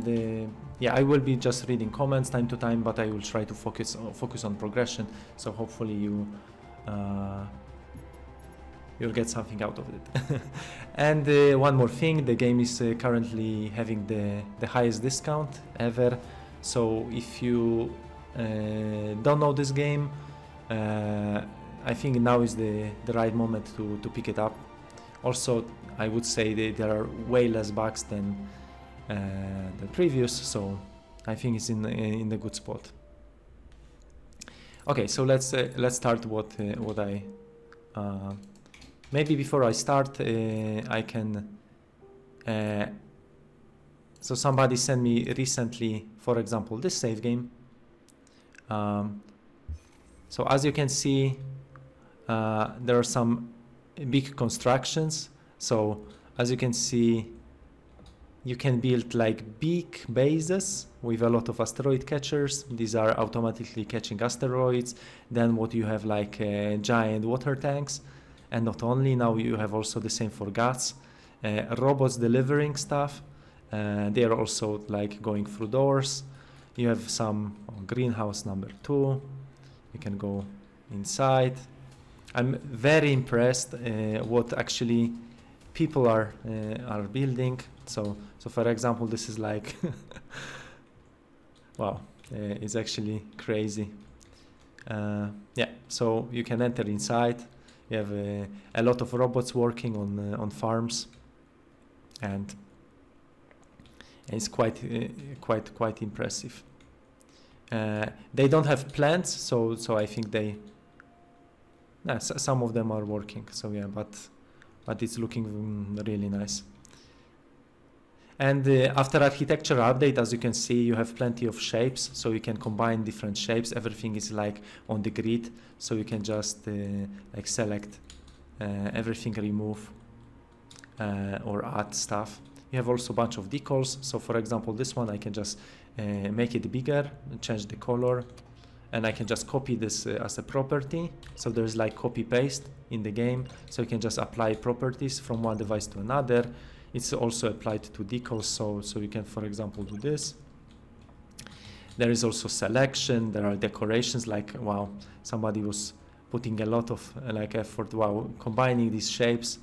yeah, I will be just reading comments time to time, but I will try to focus on progression. So hopefully you'll get something out of it. And one more thing, the game is currently having the highest discount ever. So if you don't know this game, I think now is the right moment to pick it up. Also, I would say there are way less bugs than the previous, so I think it's in the good spot. Okay, so let's start what I maybe before I start I can so somebody sent me recently, for example, this save game. So as you can see, there are some big constructions. So as you can see, you can build like big bases with a lot of asteroid catchers. These are automatically catching asteroids. Then what you have like giant water tanks. And not only, now you have also the same for gas. Robots delivering stuff. They are also like going through doors. You have some greenhouse number 2. You can go inside. I'm very impressed what actually people are building. So for example, this is like wow, it's actually crazy. Yeah, so you can enter inside. You have a lot of robots working on farms, and it's quite impressive. They don't have plants, so I think some of them are working. So yeah, but it's looking really nice. And after architecture update, as you can see, you have plenty of shapes, so you can combine different shapes. Everything is like on the grid, so you can just like select everything, remove or add stuff. You have also a bunch of decals. So for example, this one, I can just make it bigger, change the color, and I can just copy this as a property. So there's like copy paste in the game, so you can just apply properties from one device to another. It's also applied to decals, so you can, for example, do this. There is also selection. There are decorations. Like, wow, somebody was putting a lot of like effort. Wow, combining these shapes.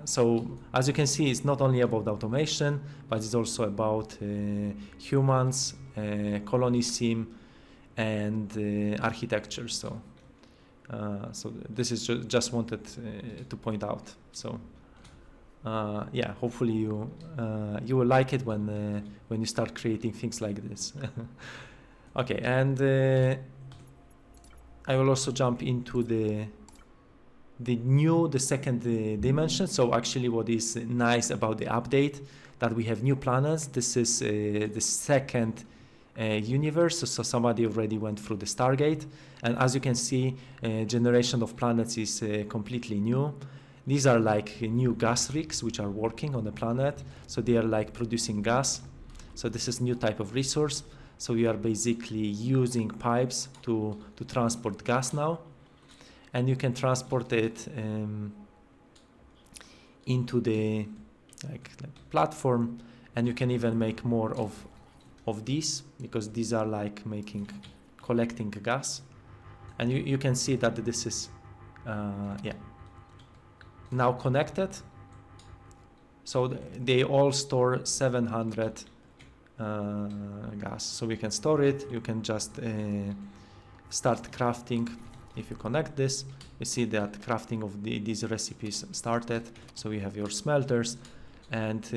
So as you can see, it's not only about automation, but it's also about humans, colony sim, and architecture. So this is just wanted to point out. So. Yeah, hopefully you will like it when you start creating things like this. Okay, and I will also jump into the second dimension. So actually, what is nice about the update, that we have new planets. This is the second universe. So somebody already went through the Stargate, and as you can see, generation of planets is completely new. These are like new gas rigs which are working on the planet. So they are like producing gas. So this is new type of resource. So we are basically using pipes to transport gas now. And you can transport it into the like platform. And you can even make more of these, because these are like collecting gas. And you can see that this is, yeah, now connected. So they all store 700 gas. So we can store it. You can just start crafting. If you connect this, you see that crafting of these recipes started. So we have your smelters, and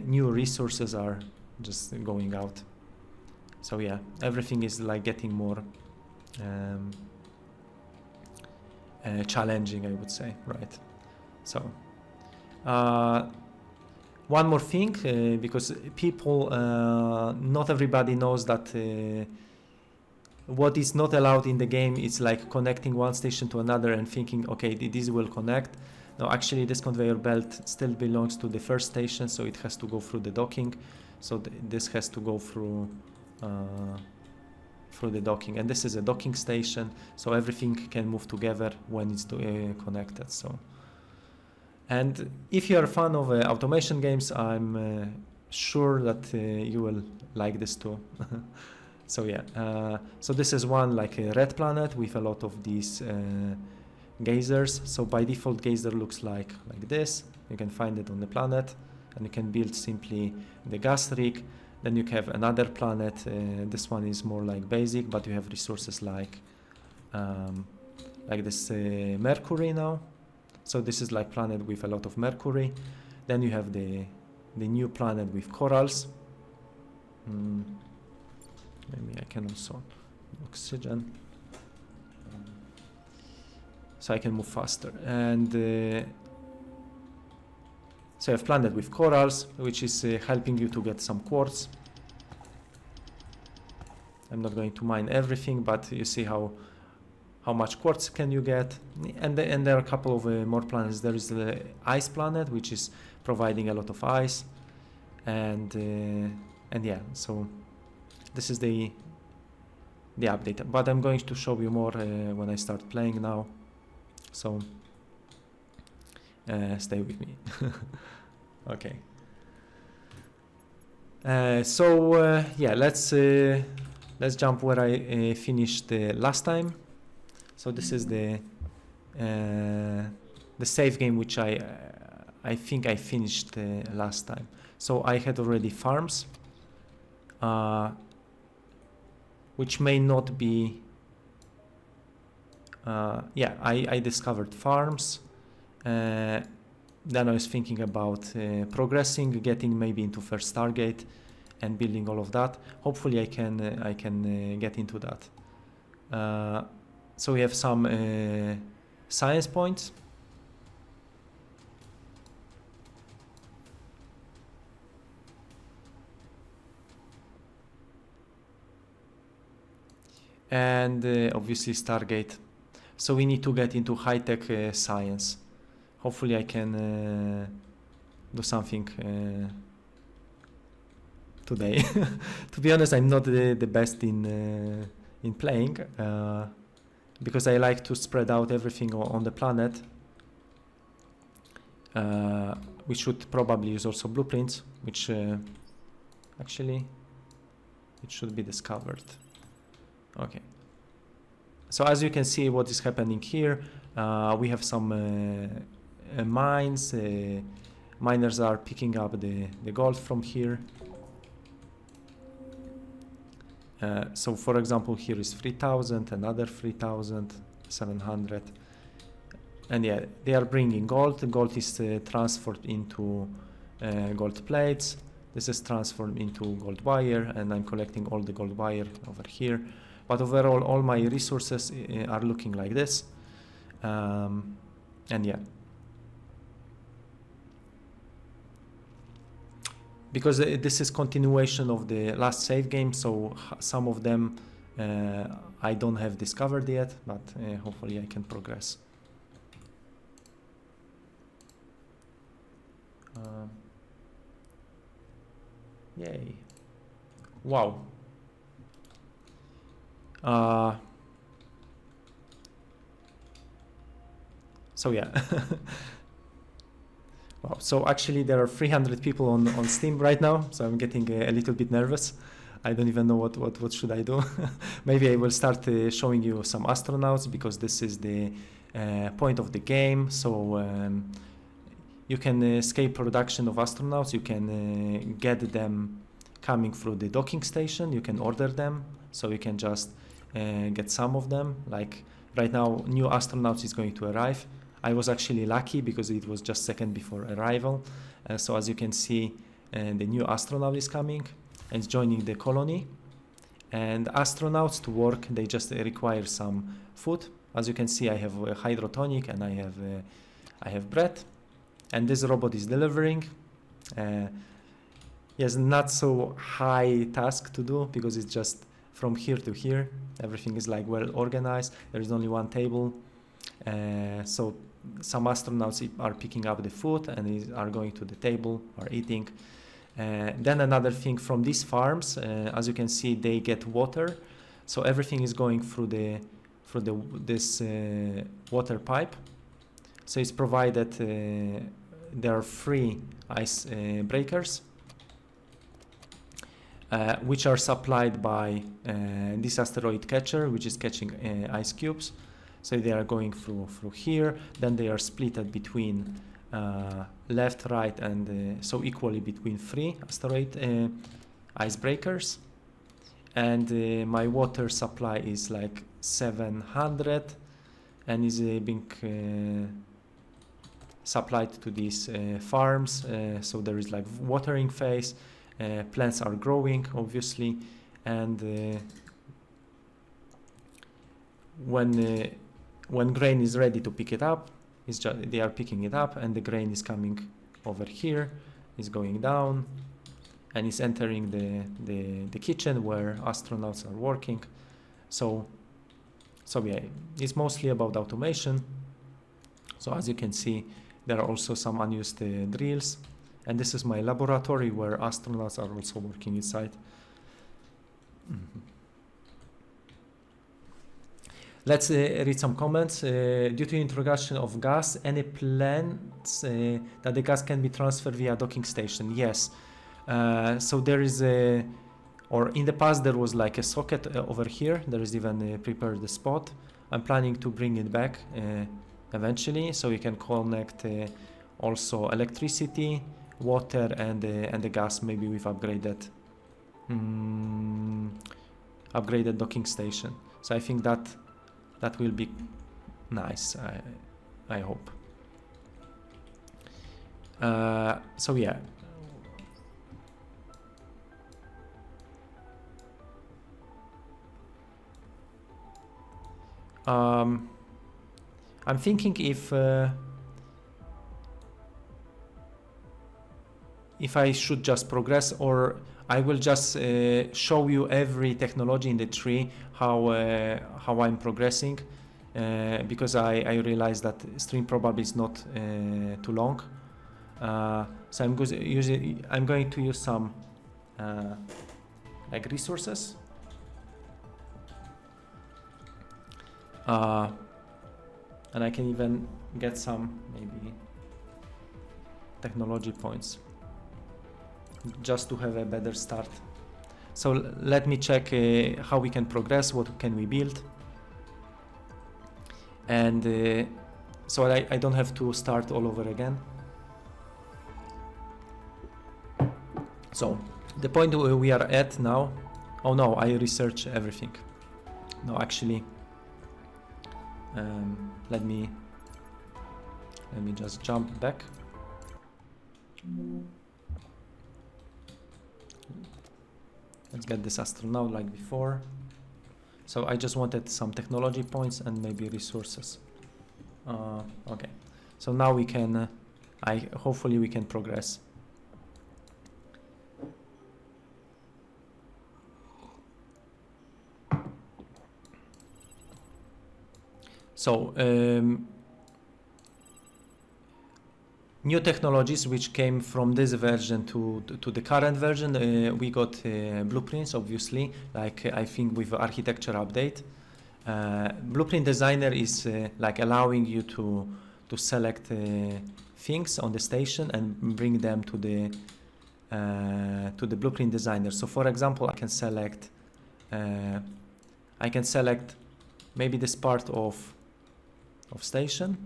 new resources are just going out. So yeah, everything is like getting more challenging, I would say, right? So one more thing, because people, not everybody knows that what is not allowed in the game is like connecting one station to another and thinking, okay, this will connect. No, actually this conveyor belt still belongs to the first station, so it has to go through the docking. So this has to go through the docking, and this is a docking station, so everything can move together when it's connected. So. And if you are a fan of automation games, I'm sure that you will like this too. So yeah, so this is one like a red planet with a lot of these geysers. So by default, geyser looks like this. You can find it on the planet, and you can build simply the gas rig. Then you have another planet. This one is more like basic, but you have resources like this Mercury now. So this is like planet with a lot of Mercury. Then you have the new planet with corals. Maybe I can also oxygen, so I can move faster. And so you have planet with corals, which is helping you to get some quartz. I'm not going to mine everything, but you see how much quartz can you get. And there are a couple of more planets. There is the ice planet, which is providing a lot of ice, and yeah, so this is the update. But I'm going to show you more when I start playing now, so stay with me. Okay. So yeah, let's jump where I finished last time. So this is the save game which I think I finished last time. So I had already farms, which may not be. Yeah, I discovered farms. Then I was thinking about progressing, getting maybe into first Stargate, and building all of that. Hopefully, I can get into that. So we have some science points. And obviously Stargate. So we need to get into high-tech science. Hopefully I can do something today. To be honest, I'm not the best in playing, because I like to spread out everything on the planet. We should probably use also blueprints, which actually it should be discovered. Okay. So as you can see, what is happening here, we have some mines. Miners are picking up the gold from here. So for example, here is 3,000, another 3,700. And yeah, they are bringing gold. The gold is transferred into gold plates. This is transformed into gold wire, and I'm collecting all the gold wire over here. But overall, all my resources are looking like this. And yeah. Because this is continuation of the last save game, so some of them I don't have discovered yet, but hopefully I can progress. Yay. Wow. So yeah. Wow. So actually there are 300 people on Steam right now, so I'm getting a little bit nervous. I don't even know what should I do. Maybe I will start showing you some astronauts, because this is the point of the game. So you can escape production of astronauts. You can get them coming through the docking station. You can order them, so you can just get some of them. Like right now, new astronauts is going to arrive. I was actually lucky because it was just second before arrival. So as you can see, the new astronaut is coming and joining the colony. And astronauts to work, they just require some food. As you can see, I have a hydrotonic and I have bread. And this robot is delivering. Yes, not so high task to do, because it's just from here to here. Everything is like well organized. There is only one table. So some astronauts are picking up the food and are going to the table, are eating. Then another thing, from these farms, as you can see, they get water. So everything is going through this water pipe. So it's provided. There are 3 ice breakers. which are supplied by this asteroid catcher, which is catching ice cubes. So they are going through here, then they are split between left, right, and so equally between 3 asteroid icebreakers. And my water supply is like 700 and is being supplied to these farms. So there is like watering phase, plants are growing obviously, and when grain is ready to pick it up, they are picking it up, and the grain is coming over here, is going down, and is entering the kitchen where astronauts are working. So yeah, it's mostly about automation. So as you can see, there are also some unused drills, and this is my laboratory where astronauts are also working inside. Let's read some comments. Due to introduction of gas, any plans that the gas can be transferred via docking station? Yes. So there is or in the past there was like a socket over here. There is even prepared the spot. I'm planning to bring it back eventually, so you can connect also electricity, water, and the gas, maybe with upgraded docking station. So I think that will be nice. I hope. So yeah. I'm thinking if I should just progress, or I will just show you every technology in the tree, how I'm progressing, because I realize that stream probably is not too long. So I'm going to use some like resources. And I can even get some maybe technology points just to have a better start. So let me check how we can progress, what can we build, and so I don't have to start all over again. So the point where we are at now, oh no, I research everything. No, actually, let me just jump back. Let's get this astronaut like before. So I just wanted some technology points and maybe resources. Okay, so now we can, hopefully we can progress. So new technologies which came from this version to the current version, we got blueprints, obviously, like I think with architecture update. Blueprint designer is like allowing you to select things on the station and bring them to the blueprint designer. So for example, I can select maybe this part of station.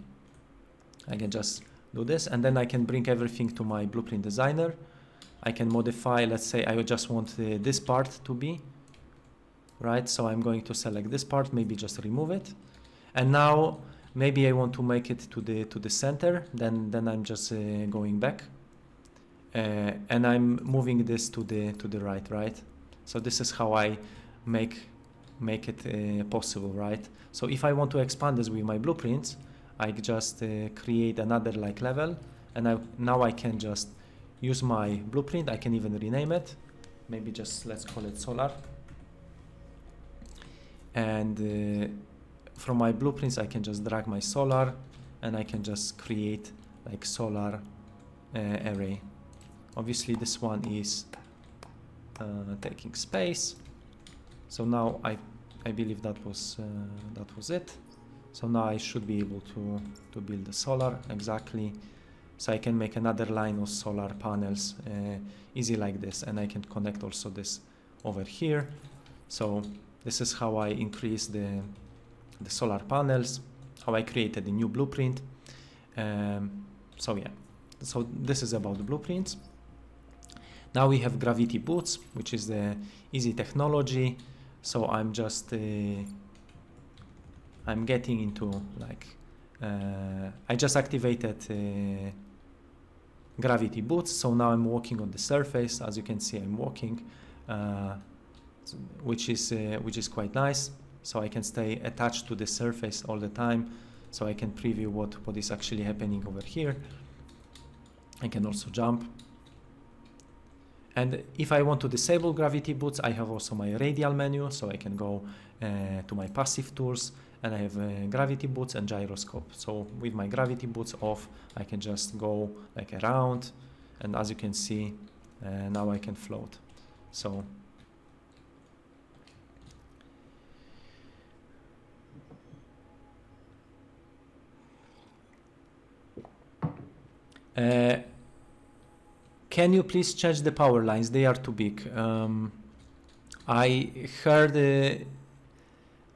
I can just do this, and then I can bring everything to my blueprint designer. I can modify, let's say I just want this part to be right, so I'm going to select this part, maybe just remove it, and now maybe I want to make it to the center, then I'm just going back, and I'm moving this to the right. So this is how I make it possible, right? So if I want to expand this with my blueprints, I just create another like level, and now I can just use my blueprint. I can even rename it, maybe just let's call it solar, and from my blueprints I can just drag my solar, and I can just create like solar array. Obviously this one is taking space, so now I believe that was it. So now I should be able to build the solar exactly So I can make another line of solar panels easy like this, and I can connect also this over here. So this is how I increase the solar panels, how I created a new blueprint. So yeah, so this is about the blueprints. Now we have gravity boots, which is the easy technology. So I'm just I'm getting into like I just activated gravity boots. So now I'm walking on the surface. As you can see, I'm walking, which is quite nice. So I can stay attached to the surface all the time. So I can preview what is actually happening over here. I can also jump. And if I want to disable gravity boots, I have also my radial menu, so I can go to my passive tools, and I have gravity boots and gyroscope. So with my gravity boots off, I can just go like around, and as you can see, now I can float. So can you please change the power lines? They are too big. I heard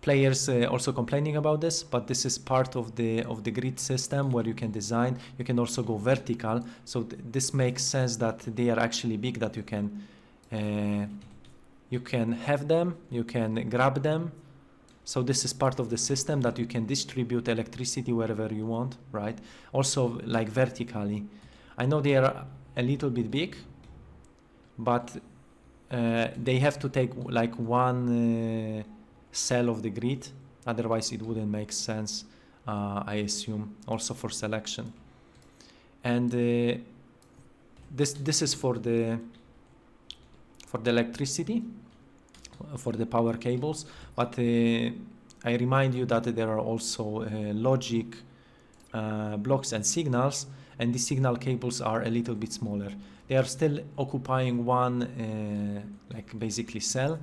players also complaining about this, but this is part of the grid system where you can design. You can also go vertical, so this makes sense that they are actually big, that you can have them, you can grab them. So this is part of the system that you can distribute electricity wherever you want, right? Also like vertically. I know they are a little bit big, but they have to take like one cell of the grid, otherwise it wouldn't make sense, I assume, also for selection. And this is for the electricity, for the power cables, but I remind you that there are also logic blocks and signals, and the signal cables are a little bit smaller. They are still occupying one like basically cell.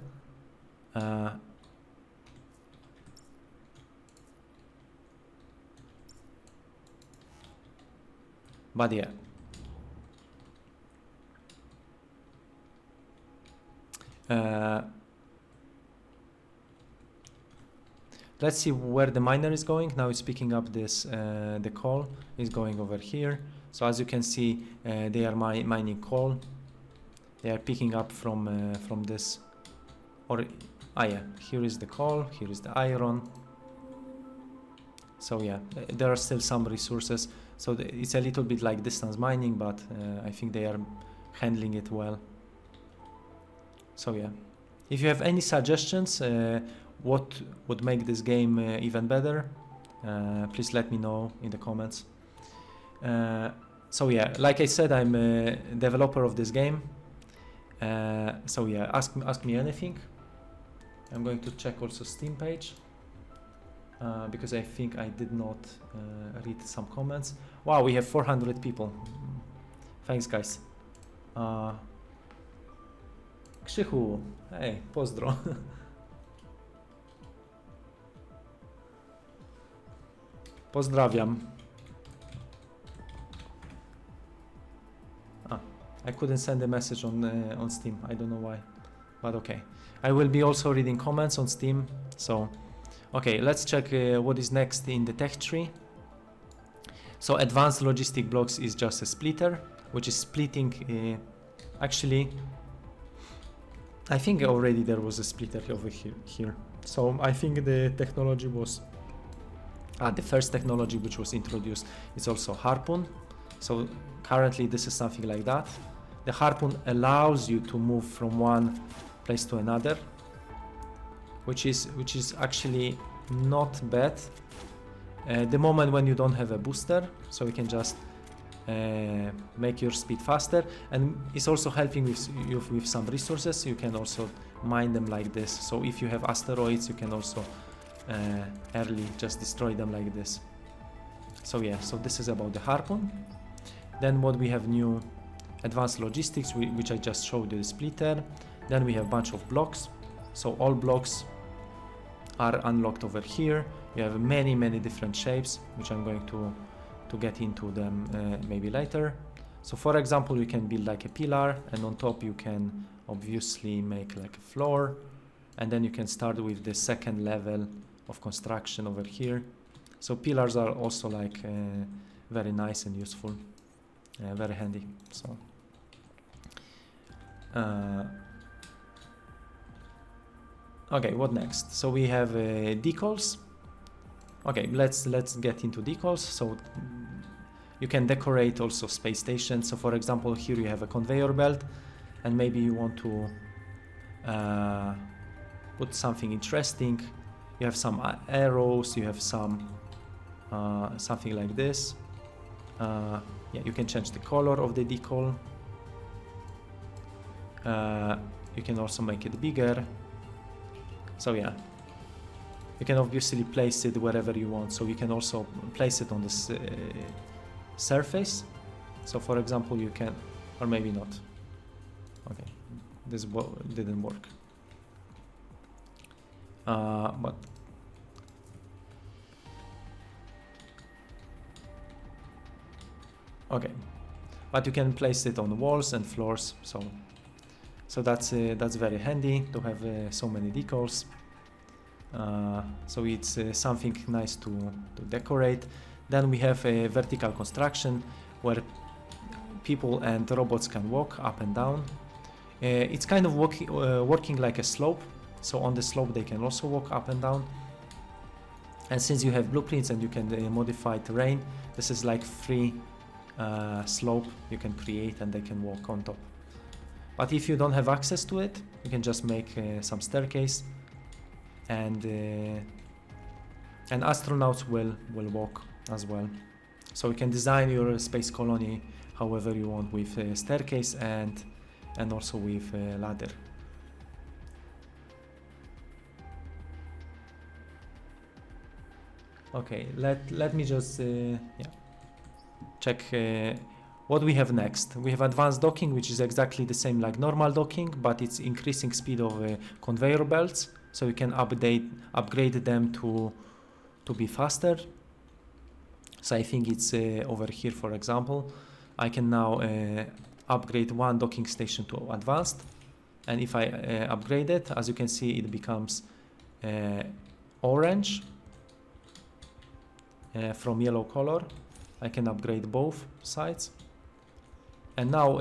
But yeah. Let's see where the miner is going. Now it's picking up this, the coal is going over here. So as you can see, they are mining coal. They are picking up from this, yeah, here is the coal, here is the iron. So yeah, there are still some resources. So it's a little bit like distance mining, but I think they are handling it well. So yeah, if you have any suggestions, what would make this game even better, please let me know in the comments. So yeah, like I said, I'm a developer of this game. So yeah, ask me anything. I'm going to check also Steam page, because I think I did not read some comments. Wow, we have 400 people. Thanks, guys. Krzychu, hey, pozdro. Pozdrawiam. I couldn't send a message on Steam. I don't know why, but okay. I will be also reading comments on Steam. So, okay, let's check what is next in the tech tree. So, advanced logistic blocks is just a splitter, which is splitting. Actually, I think already there was a splitter over here. So I think the technology was the first technology which was introduced is also harpoon. So currently this is something like that. The harpoon allows you to move from one place to another, which is actually not bad. The moment when you don't have a booster, so you can just make your speed faster, and it's also helping with some resources. You can also mine them like this. So if you have asteroids, you can also early just destroy them like this. So yeah, so this is about the harpoon. Then what we have new, advanced logistics, which I just showed you, the splitter. Then we have a bunch of blocks. So all blocks are unlocked over here. You have many different shapes, which I'm going to to get into them maybe later. So for example, you can build like a pillar, and on top you can obviously make like a floor, and then you can start with the second level of construction over here. So pillars are also like very nice and useful, very handy. So okay, what next? So we have decals. Okay, let's get into decals. So you can decorate also space stations. So for example, here you have a conveyor belt, and maybe you want to put something interesting. You have some arrows, you have some something like this. Yeah, you can change the color of the decal. You can also make it bigger. So yeah, you can obviously place it wherever you want. So you can also place it on this surface. So for example, you can, or maybe not. Okay, this didn't work. But okay, but you can place it on walls and floors. So that's very handy to have so many decals. So it's something nice to decorate. Then we have a vertical construction where people and robots can walk up and down. It's kind of working like a slope. So on the slope they can also walk up and down. And since you have blueprints and you can modify terrain, this is like free slope you can create, and they can walk on top. But if you don't have access to it, you can just make some staircase, and astronauts will walk as well. So you can design your space colony however you want, with a staircase and also with a ladder. Okay, let me just check what we have next. We have advanced docking, which is exactly the same like normal docking, but it's increasing speed of conveyor belts, so you can upgrade them to be faster. So I think it's over here, for example. I can now upgrade one docking station to advanced, and if I upgrade it, as you can see, it becomes orange from yellow color. I can upgrade both sides, and now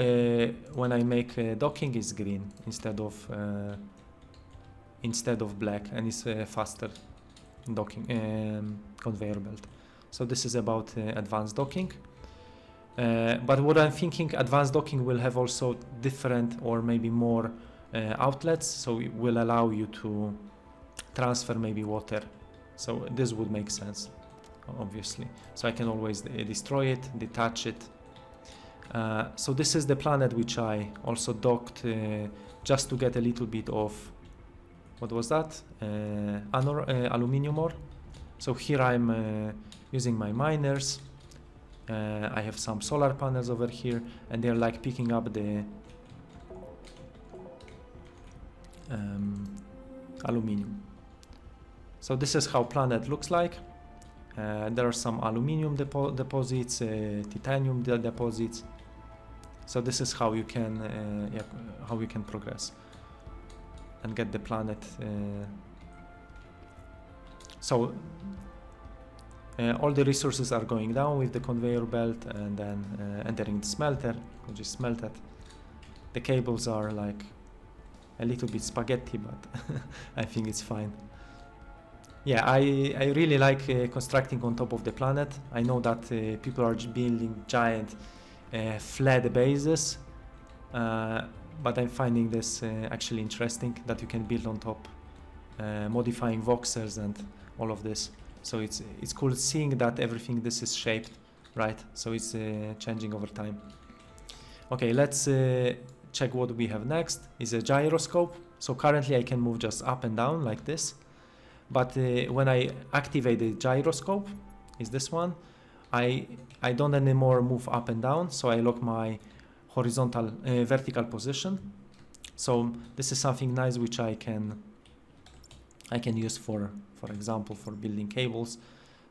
when I make docking, is green instead of black, and it's faster docking conveyor belt. So this is about advanced docking. But what I'm thinking, advanced docking will have also different or maybe more outlets, so it will allow you to transfer maybe water. So this would make sense, obviously. So I can always destroy it, detach it. So this is the planet which I also docked just to get a little bit of, what was that? Aluminium ore. So here I'm using my miners. I have some solar panels over here, and they're like picking up the aluminium. So this is how planet looks like. There are some aluminium deposits, titanium deposits. So this is how you can progress and get the planet. So all the resources are going down with the conveyor belt, and then entering the smelter, which is smelted. The cables are like a little bit spaghetti, but I think it's fine. Yeah, I really like constructing on top of the planet. I know that people are building giant flat bases, but I'm finding this actually interesting, that you can build on top, modifying voxels and all of this. So it's cool seeing that everything this is shaped, right? So it's changing over time. Okay, let's check what we have next. Is a gyroscope. So currently I can move just up and down like this. But when I activate the gyroscope, is this one, I don't anymore move up and down, so I lock my horizontal vertical position. So this is something nice which I can use for example for building cables.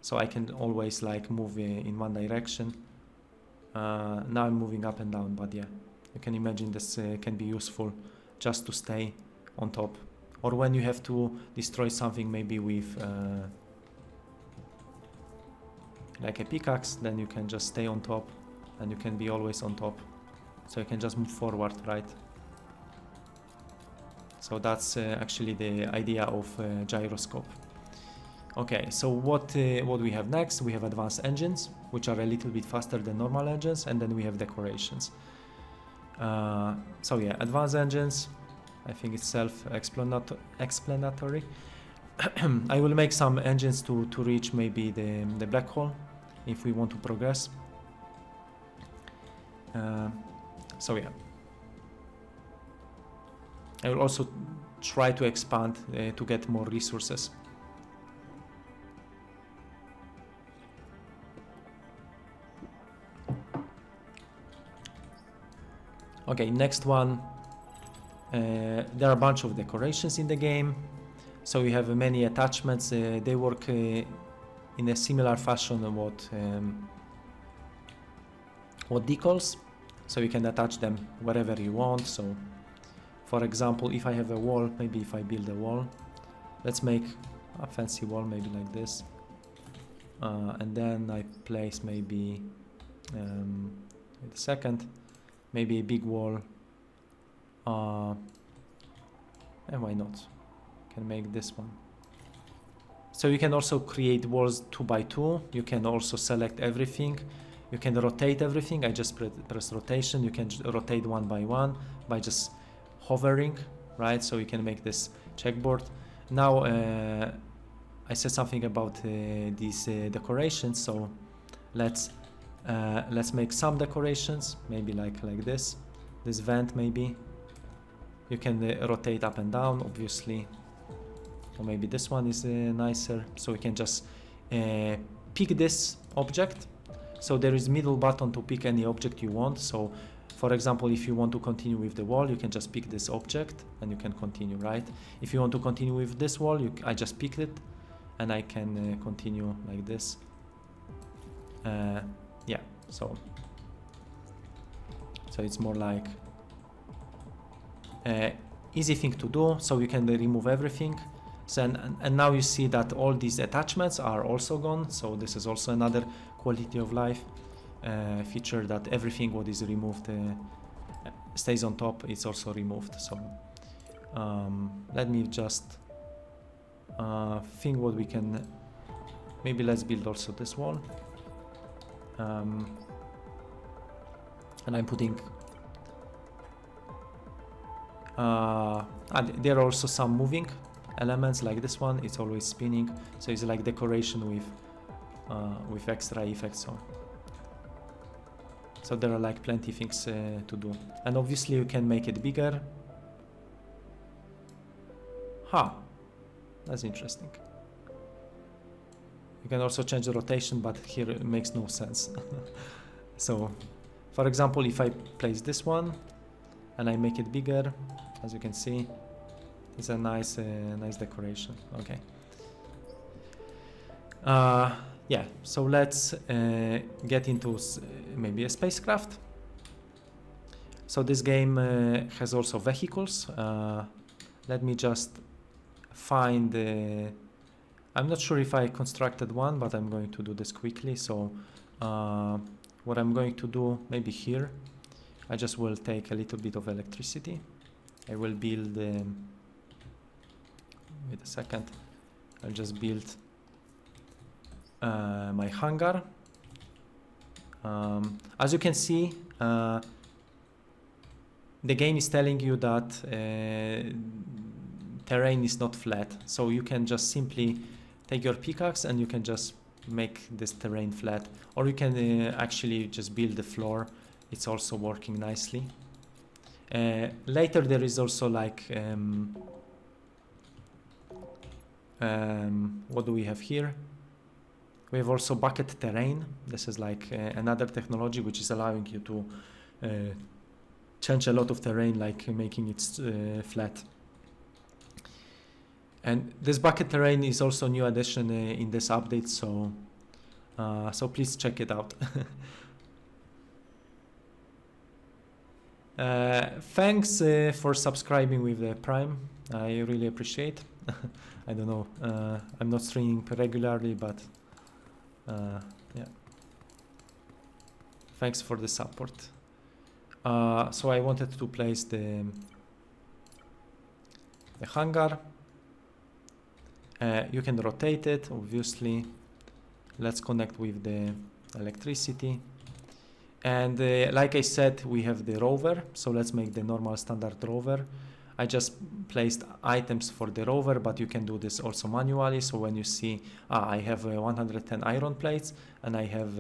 so I can always like move in one direction. Now I'm moving up and down, but yeah, you can imagine this can be useful just to stay on top, or when you have to destroy something maybe with like a pickaxe, then you can just stay on top and you can be always on top, so you can just move forward, right? So that's actually the idea of gyroscope. Okay, so what we have next? We have advanced engines, which are a little bit faster than normal engines, and then we have decorations. So yeah, advanced engines, I think it's self-explanatory. I will make some engines to reach maybe the black hole if we want to progress. So yeah, I will also try to expand to get more resources. Okay, next one. There are a bunch of decorations in the game. So you have many attachments. They work in a similar fashion of what decals. So you can attach them wherever you want. So for example, if I have a wall, maybe if I build a wall, let's make a fancy wall, maybe like this. And then I place maybe, wait a second, maybe a big wall. And why not? Can make this one. So you can also create walls 2 by 2. You can also select everything. You can rotate everything. I just press rotation. You can rotate 1 by 1 by just hovering, right? So you can make this checkboard. Now I said something about these decorations. So let's make some decorations. Maybe like this vent maybe. You can rotate up and down, obviously. Or maybe this one is nicer. So we can just pick this object. So there is middle button to pick any object you want. So for example, if you want to continue with the wall, you can just pick this object and you can continue, right? If you want to continue with this wall, I just picked it and I can continue like this. Yeah, so it's more like easy thing to do. So you can remove everything. So and now you see that all these attachments are also gone. So this is also another quality of life feature, that everything what is removed stays on top. It's also removed. So let me just think what we can. Maybe let's build also this wall. And I'm putting. There are also some moving elements like this one. It's always spinning, so it's like decoration with extra effects. So there are like plenty things to do, and obviously you can make it bigger. That's interesting. You can also change the rotation, but here it makes no sense. So for example, if I place this one and I make it bigger, as you can see, it's a nice decoration. Okay. Yeah, so let's get into maybe a spacecraft. So this game has also vehicles. Let me just find I'm not sure if I constructed one, but I'm going to do this quickly. So what I'm going to do, maybe here, I just will take a little bit of electricity. I will build, wait a second, I'll just build my hangar. As you can see, the game is telling you that terrain is not flat, so you can just simply take your pickaxe and you can just make this terrain flat, or you can actually just build the floor. It's also working nicely. Later there is also like what do we have here? We have also bucket terrain. This is like another technology which is allowing you to change a lot of terrain, like making it flat. And this bucket terrain is also a new addition in this update, so So please check it out. Thanks for subscribing with the Prime. I really appreciate. I don't know, I'm not streaming regularly, but yeah, thanks for the support. So I wanted to place the hangar. You can rotate it, obviously. Let's connect with the electricity. And like I said, we have the rover, so let's make the normal standard rover. I just placed items for the rover, but you can do this also manually. So when you see, I have 110 iron plates and I have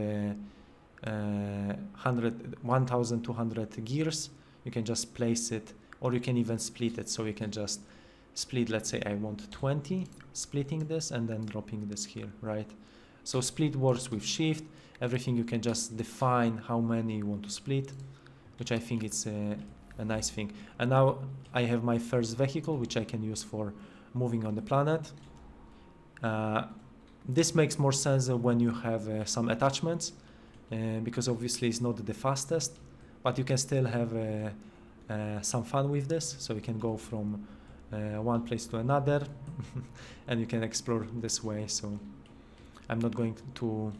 1,200 gears, you can just place it, or you can even split it. So you can just split, let's say I want 20, splitting this and then dropping this here, right? So split works with shift, everything you can just define how many you want to split, which I think it's a nice thing. And now I have my first vehicle, which I can use for moving on the planet. This makes more sense when you have some attachments, because obviously it's not the fastest, but you can still have some fun with this. So you can go from one place to another and you can explore this way. So I'm not going to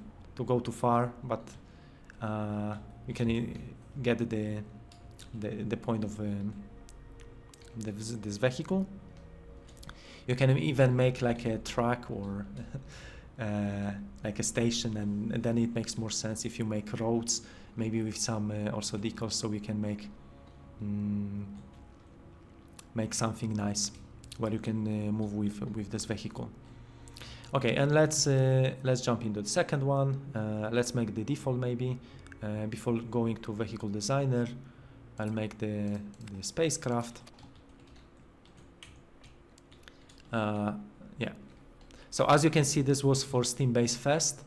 go too far, but you can get the point of this vehicle. You can even make like a track or like a station, and then it makes more sense if you make roads, maybe with some also decals, so we can make something nice where you can move with this vehicle. Okay, and let's jump into the second one. Let's make the default maybe. Before going to vehicle designer, I'll make the spacecraft. Yeah. So as you can see, this was for Steam Base Fest,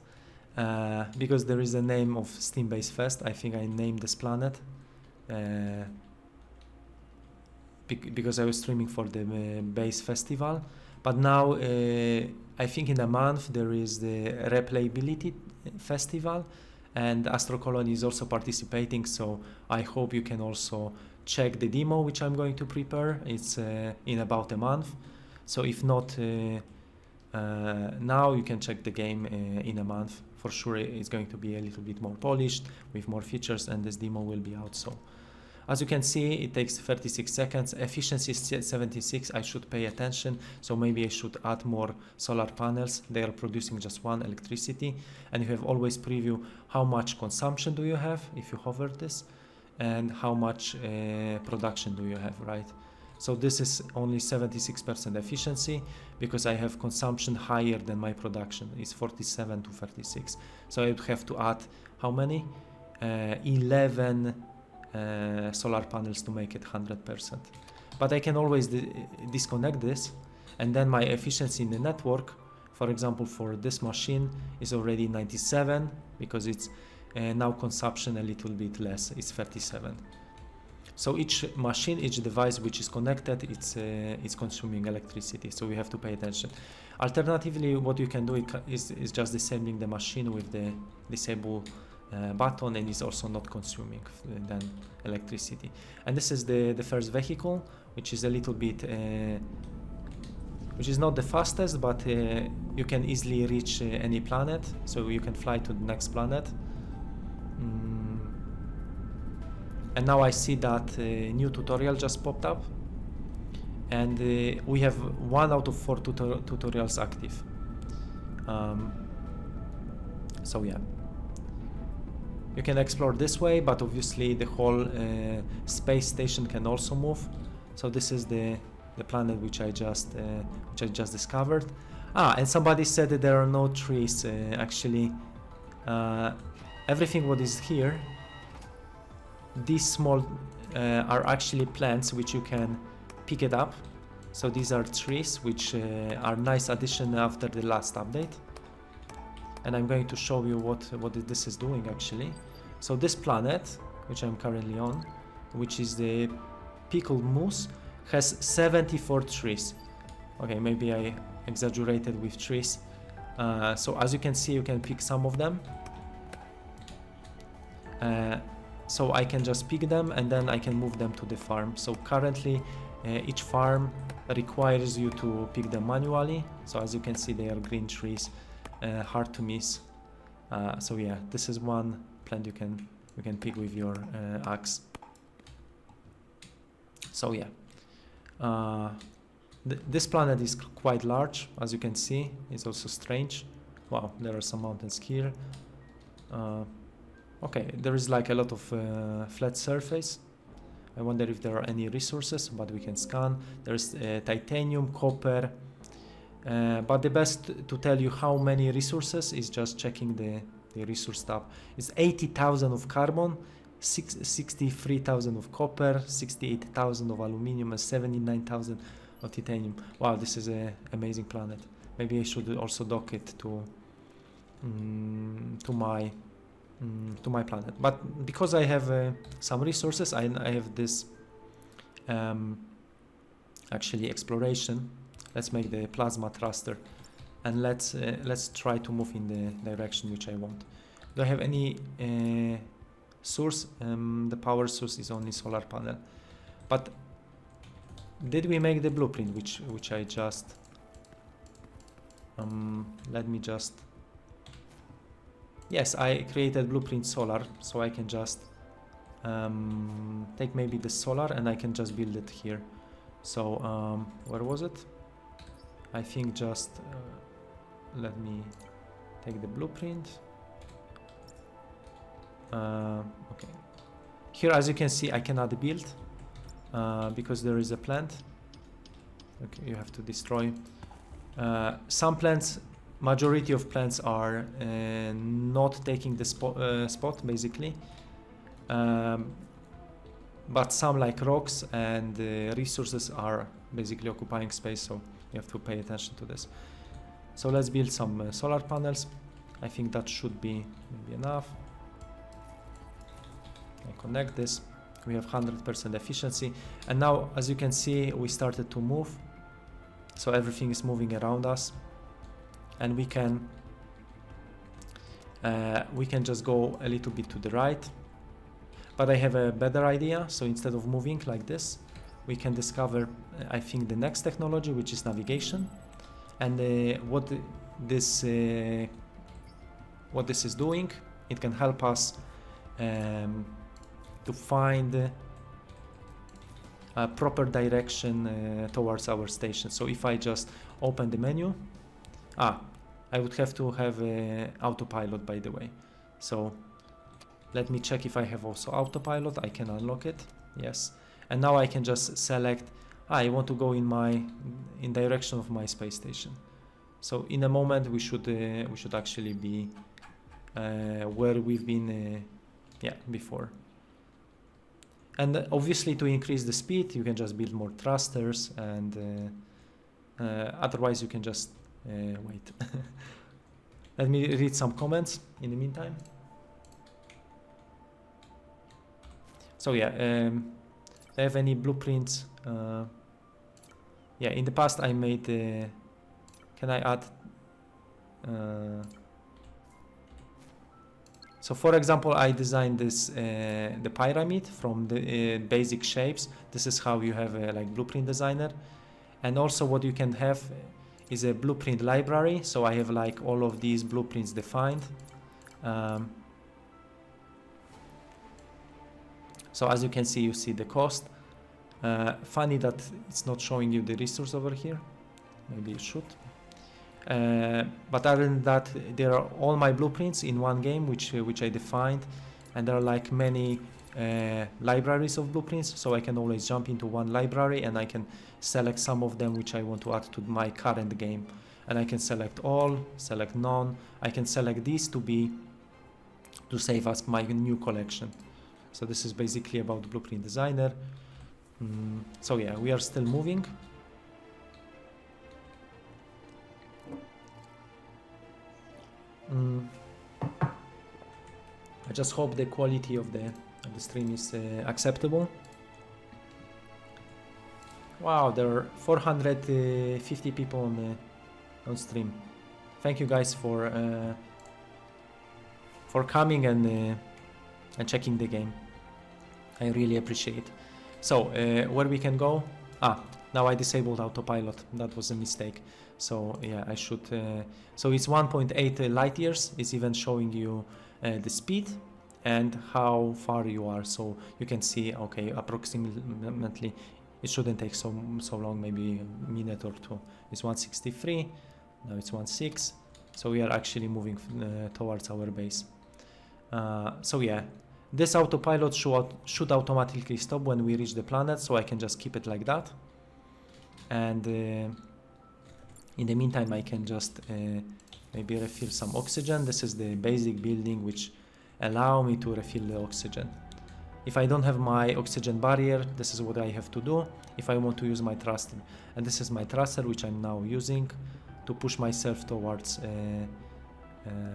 because there is a name of Steam Base Fest. I think I named this planet because I was streaming for the Base Festival. But now I think in a month there is the Replayability Festival, and Astro Colony is also participating, so I hope you can also check the demo which I'm going to prepare. It's in about a month, so if not now, you can check the game in a month. For sure it's going to be a little bit more polished with more features, and this demo will be out. So as you can see, it takes 36 seconds, efficiency is 76, I should pay attention, so maybe I should add more solar panels. They are producing just one electricity, and you have always preview how much consumption do you have if you hover this, and how much production do you have, right? So this is only 76% efficiency, because I have consumption higher than my production. It's 47 to 36. So I would have to add how many? 11 solar panels to make it 100%. But I can always disconnect this, and then my efficiency in the network, for example, for this machine is already 97, because it's now consumption a little bit less, it's 37. So each machine, each device which is connected, it's consuming electricity, so we have to pay attention. Alternatively, what you can do is just disabling the machine with the disable button, and is also not consuming then electricity. And this is the first vehicle, which is a little bit which is not the fastest, but you can easily reach any planet, so you can fly to the next planet. And now I see that new tutorial just popped up, and we have 1 out of 4 tutorials active. So yeah, you can explore this way, but obviously the whole space station can also move. So this is the planet which I just discovered. And somebody said that there are no trees. Actually, everything what is here, these small are actually plants which you can pick it up. So these are trees which are nice addition after the last update. And I'm going to show you what this is doing actually. So this planet, which I'm currently on, which is the pickled moose, has 74 trees. Okay, maybe I exaggerated with trees. So as you can see, you can pick some of them. So I can just pick them and then I can move them to the farm. So currently each farm requires you to pick them manually. So as you can see, they are green trees, hard to miss. So yeah, this is one plant you can pick with your axe. So yeah, this planet is quite large, as you can see. It's also strange. Wow, there are some mountains here. Okay, there is like a lot of flat surface. I wonder if there are any resources, but we can scan. There's titanium, copper, but the best to tell you how many resources is just checking the resource tab. It's 80,000 of carbon, 63,000 of copper, 68,000 of aluminium, and 79,000 of titanium. Wow, this is an amazing planet. Maybe I should also dock it to my planet. But because I have some resources, I have this actually exploration. Let's make the plasma thruster, and let's try to move in the direction which I want. Do I have any source? The power source is only solar panel. But did we make the blueprint which I just let me just, yes, I created blueprint solar, so I can just take maybe the solar and I can just build it here. So where was it? I think just let me take the blueprint. Okay, here as you can see I cannot build because there is a plant. Okay, you have to destroy some plants. Majority of plants are not taking the spot basically, but some like rocks and resources are basically occupying space, so you have to pay attention to this. So let's build some solar panels. I think that should be maybe enough. I connect this. We have 100% efficiency, and now as you can see we started to move, so everything is moving around us, and we can just go a little bit to the right. But I have a better idea. So instead of moving like this, we can discover I think the next technology, which is navigation. And what this is doing, it can help us to find a proper direction towards our station. So if I just open the menu, I would have to have autopilot, by the way. So let me check if I have also autopilot. I can unlock it, yes. And now I can just select, I want to go in direction of my space station. So in a moment we should actually be where we've been before. And obviously to increase the speed you can just build more thrusters, and otherwise you can just wait. Let me read some comments in the meantime. So yeah, do I have any blueprints? Yeah, in the past I made can I add so for example I designed this the pyramid from the basic shapes. This is how you have a like blueprint designer. And also what you can have is a blueprint library. So I have like all of these blueprints defined. So as you can see, you see the cost. Funny that it's not showing you the resource over here. Maybe it should. But other than that, there are all my blueprints in one game, which I defined, and there are like many libraries of blueprints. So I can always jump into one library and I can select some of them which I want to add to my current game, and I can select all, select none. I can select these to save as my new collection. So this is basically about blueprint designer. So yeah, we are still moving. I just hope the quality of the stream is acceptable. Wow, there are 450 people on stream. thank you guys for coming and checking the game. I really appreciate. So where we can go? Now I disabled autopilot. That was a mistake. So yeah, I should. So it's 1.8 light years. It's even showing you the speed and how far you are. So you can see, okay, approximately. It shouldn't take so long, maybe a minute or two. It's 163. Now it's 16. So we are actually moving towards our base. So yeah, this autopilot should automatically stop when we reach the planet, so I can just keep it like that. And in the meantime, I can just maybe refill some oxygen. This is the basic building which allow me to refill the oxygen. If I don't have my oxygen barrier, this is what I have to do if I want to use my thruster. And this is my thruster which I'm now using to push myself towards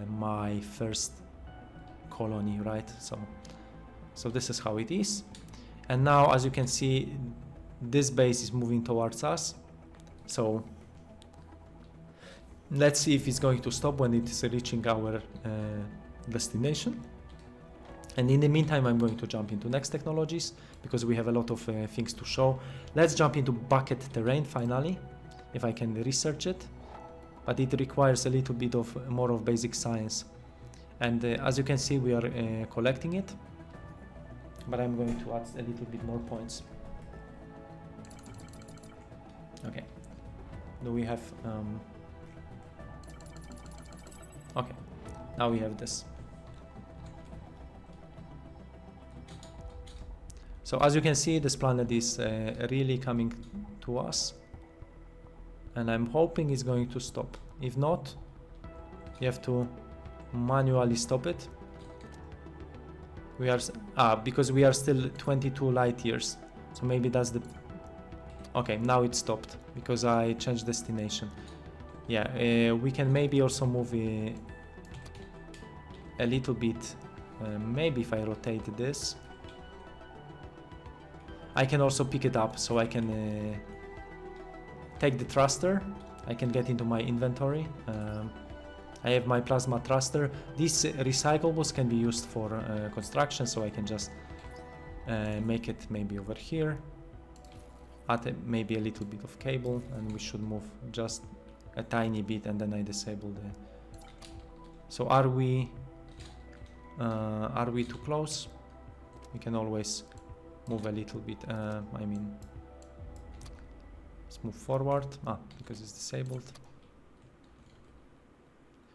my first colony, right? So this is how it is. And now, as you can see, this base is moving towards us. So let's see if it's going to stop when it is reaching our destination. And in the meantime, I'm going to jump into next technologies because we have a lot of things to show. Let's jump into bucket terrain finally, if I can research it. But it requires a little bit of more of basic science. And as you can see, we are collecting it. But I'm going to add a little bit more points. Okay. Do we have... okay. Now we have this. So as you can see, this planet is really coming to us. And I'm hoping it's going to stop. If not, you have to manually stop it. We are because we are still 22 light years. So maybe that's the... okay, now it stopped because I changed destination. Yeah, we can maybe also move a little bit. Maybe if I rotate this, I can also pick it up, so I can take the thruster. I can get into my inventory. I have my plasma thruster. These recyclables can be used for construction, so I can just make it maybe over here. Add maybe a little bit of cable, and we should move just a tiny bit, and then I disable the... So are we too close? We can always move a little bit. I mean, let's move forward. Because it's disabled.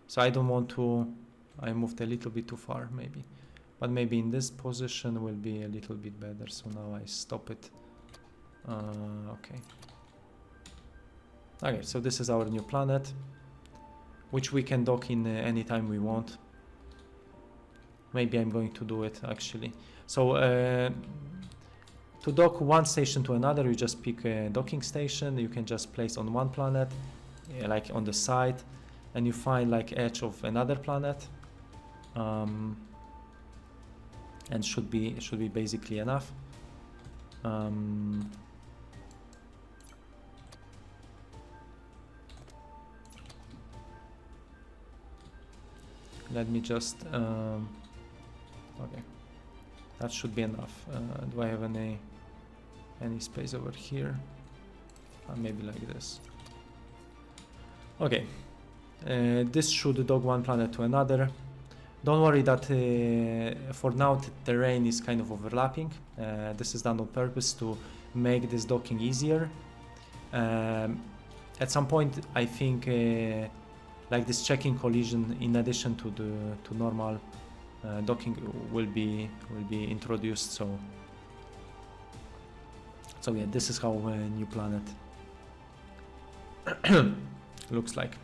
So I don't want to... I moved a little bit too far, maybe. But maybe in this position will be a little bit better. So now I stop it. Okay. Okay, so this is our new planet, which we can dock in any time we want. Maybe I'm going to do it, actually. So to dock one station to another, you just pick a docking station. You can just place on one planet, like on the side, and you find like edge of another planet, and should be basically enough. Let me just okay, that should be enough. Do I have any space over here? Maybe like this. Okay. This should dock one planet to another. Don't worry that for now the terrain is kind of overlapping. This is done on purpose to make this docking easier. At some point, I think like this checking collision, in addition to normal docking, will be introduced. So yeah, this is how a new planet looks like.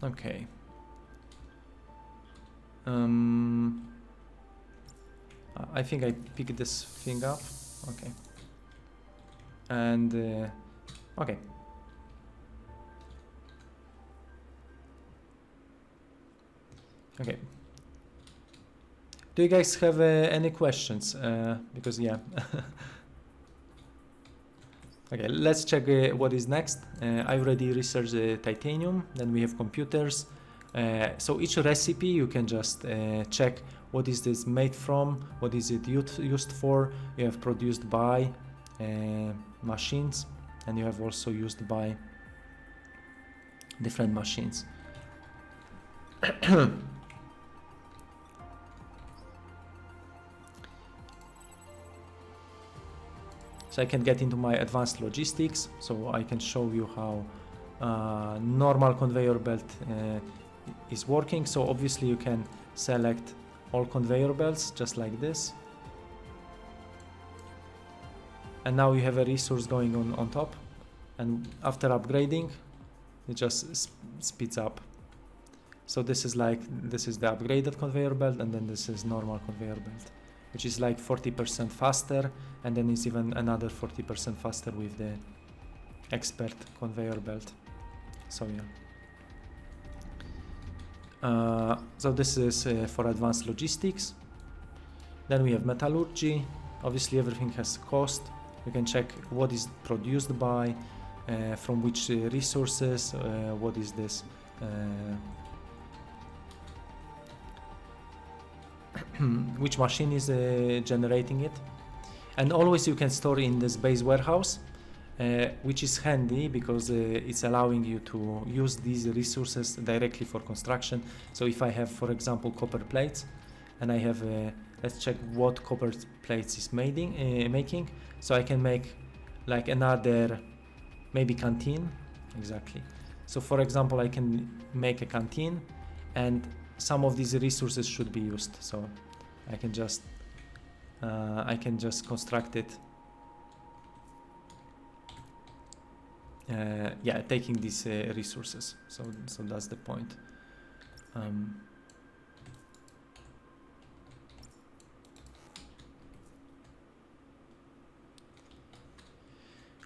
Okay. I think I picked this thing up. Okay. And okay. Okay. Do you guys have any questions? Because yeah. Okay, let's check what is next. I already researched titanium. Then we have computers. So each recipe you can just check what is this made from, what is it used for. You have produced by machines, and you have also used by different machines. So I can get into my advanced logistics, so I can show you how normal conveyor belt is working. So obviously you can select all conveyor belts just like this, and now you have a resource going on top, and after upgrading it just speeds up. So this is the upgraded conveyor belt, and then this is normal conveyor belt, which is like 40% faster, and then it's even another 40% faster with the expert conveyor belt. So yeah. So this is for advanced logistics. Then we have metallurgy. Obviously everything has cost. You can check what is produced by, from which resources, what is this, which machine is generating it. And always you can store in this base warehouse, which is handy because it's allowing you to use these resources directly for construction. So if I have, for example, copper plates, and I have, let's check what copper plates is making. So I can make like another, maybe canteen, exactly. So for example, I can make a canteen, and some of these resources should be used. So I can just construct it. Yeah, taking these resources. So that's the point.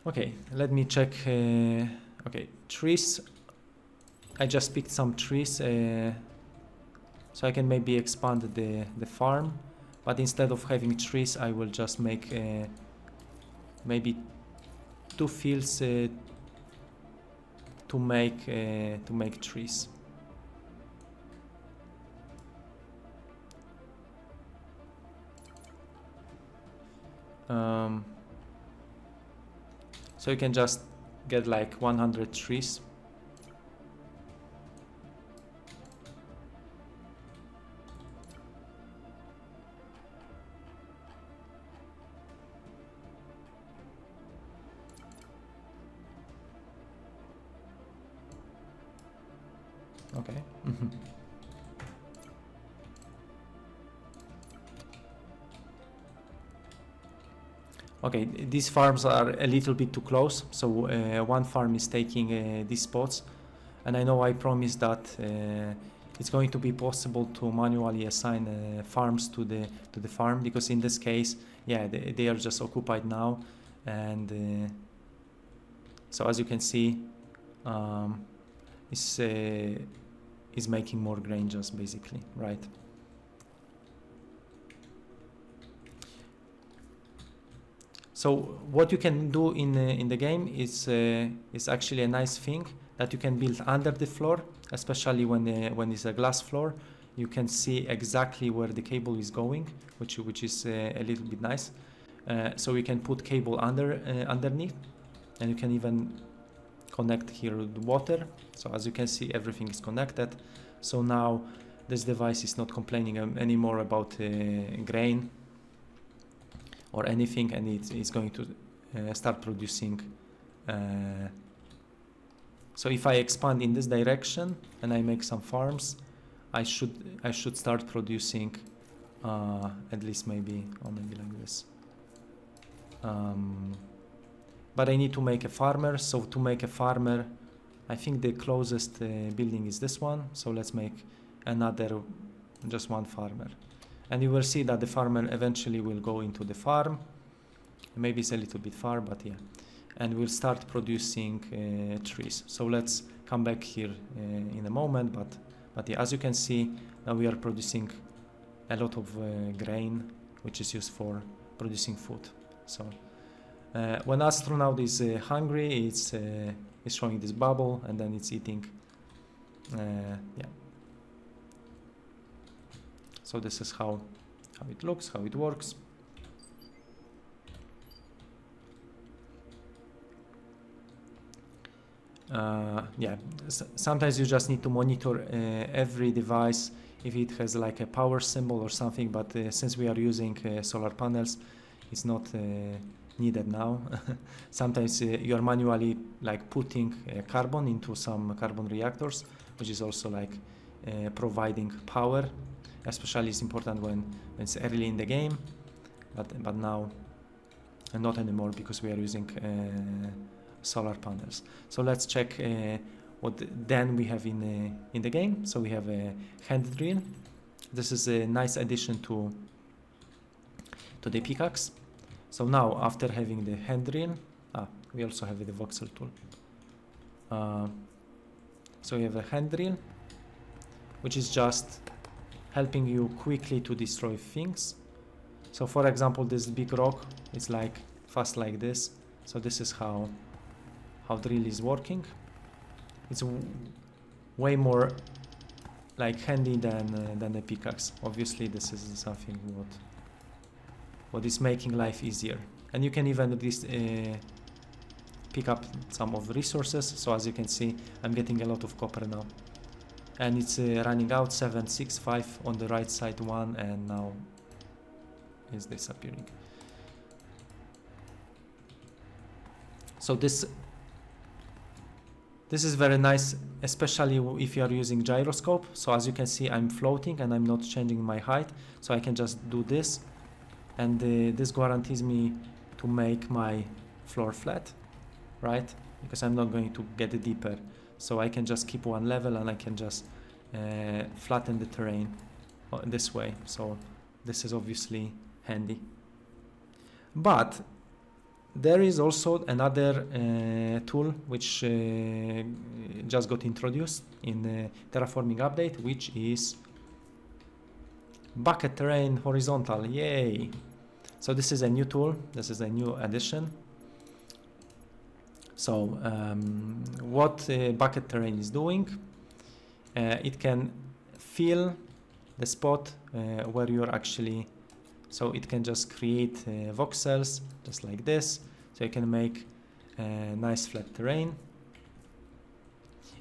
Okay, let me check. Okay, trees. I just picked some trees, so I can maybe expand the farm. But instead of having trees, I will just make maybe 2 fields to make trees. So you can just get like 100 trees. Okay. Okay, these farms are a little bit too close, so one farm is taking these spots, and I know I promised that it's going to be possible to manually assign farms to the farm, because in this case, yeah, they are just occupied now, and so as you can see, is making more grain just basically, right? So what you can do in the game is actually a nice thing, that you can build under the floor, especially when it's a glass floor. You can see exactly where the cable is going, which is a little bit nice. So we can put cable underneath, and you can even connect here the water. So as you can see, everything is connected. So now this device is not complaining anymore about grain or anything, and it's going to start producing. So if I expand in this direction and I make some farms, I should start producing at least maybe like this. But I need to make a farmer. So to make a farmer, I think the closest building is this one. So let's make another, just one farmer. And you will see that the farmer eventually will go into the farm. Maybe it's a little bit far, but yeah. And we'll start producing trees. So let's come back here in a moment. But yeah, as you can see, now we are producing a lot of grain, which is used for producing food. So When astronaut is hungry, it's showing this bubble, and then it's eating. Yeah. So this is how it looks, how it works. Yeah, sometimes you just need to monitor every device if it has like a power symbol or something, but since we are using solar panels, it's not needed now. Sometimes you are manually like putting carbon into some carbon reactors, which is also like providing power. Especially it's important when it's early in the game, but now not anymore because we are using solar panels. So let's check what then we have in the game. So we have a hand drill. This is a nice addition to the pickaxe. So now after having the hand drill, we also have the voxel tool. So we have a hand drill, which is just helping you quickly to destroy things. So for example, this big rock is like fast like this. So this is how drill is working. It's way more like handy than a pickaxe. Obviously this is something what is making life easier. And you can even pick up some of the resources. So as you can see, I'm getting a lot of copper now. And it's running out 765 on the right side one, and now is disappearing. So this is very nice, especially if you are using gyroscope. So as you can see, I'm floating and I'm not changing my height, so I can just do this, and this guarantees me to make my floor flat, right? Because I'm not going to get deeper. So I can just keep one level and I can just flatten the terrain this way. So this is obviously handy. But there is also another tool which just got introduced in the Terraforming update, which is bucket terrain horizontal. Yay! So this is a new tool. This is a new addition. So what bucket terrain is doing, it can fill the spot where you're actually, so it can just create voxels just like this, so you can make nice flat terrain.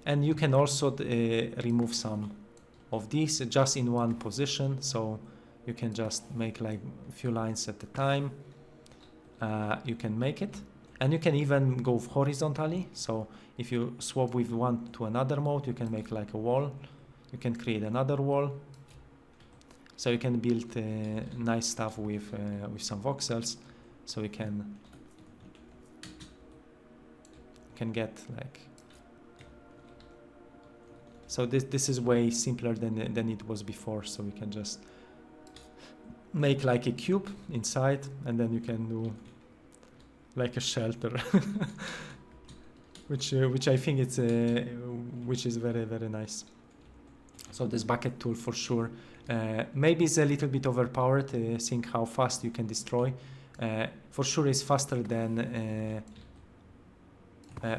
And you can also remove some of these just in one position, so you can just make like a few lines at a time. You can make it. And you can even go horizontally. So if you swap with one to another mode, you can make like a wall. You can create another wall. So you can build nice stuff with some voxels. So you can get like. So this is way simpler than it was before. So we can just make like a cube inside, and then you can do like a shelter, which I think it's which is very, very nice. So this bucket tool for sure, maybe it's a little bit overpowered, seeing how fast you can destroy. For sure it's faster than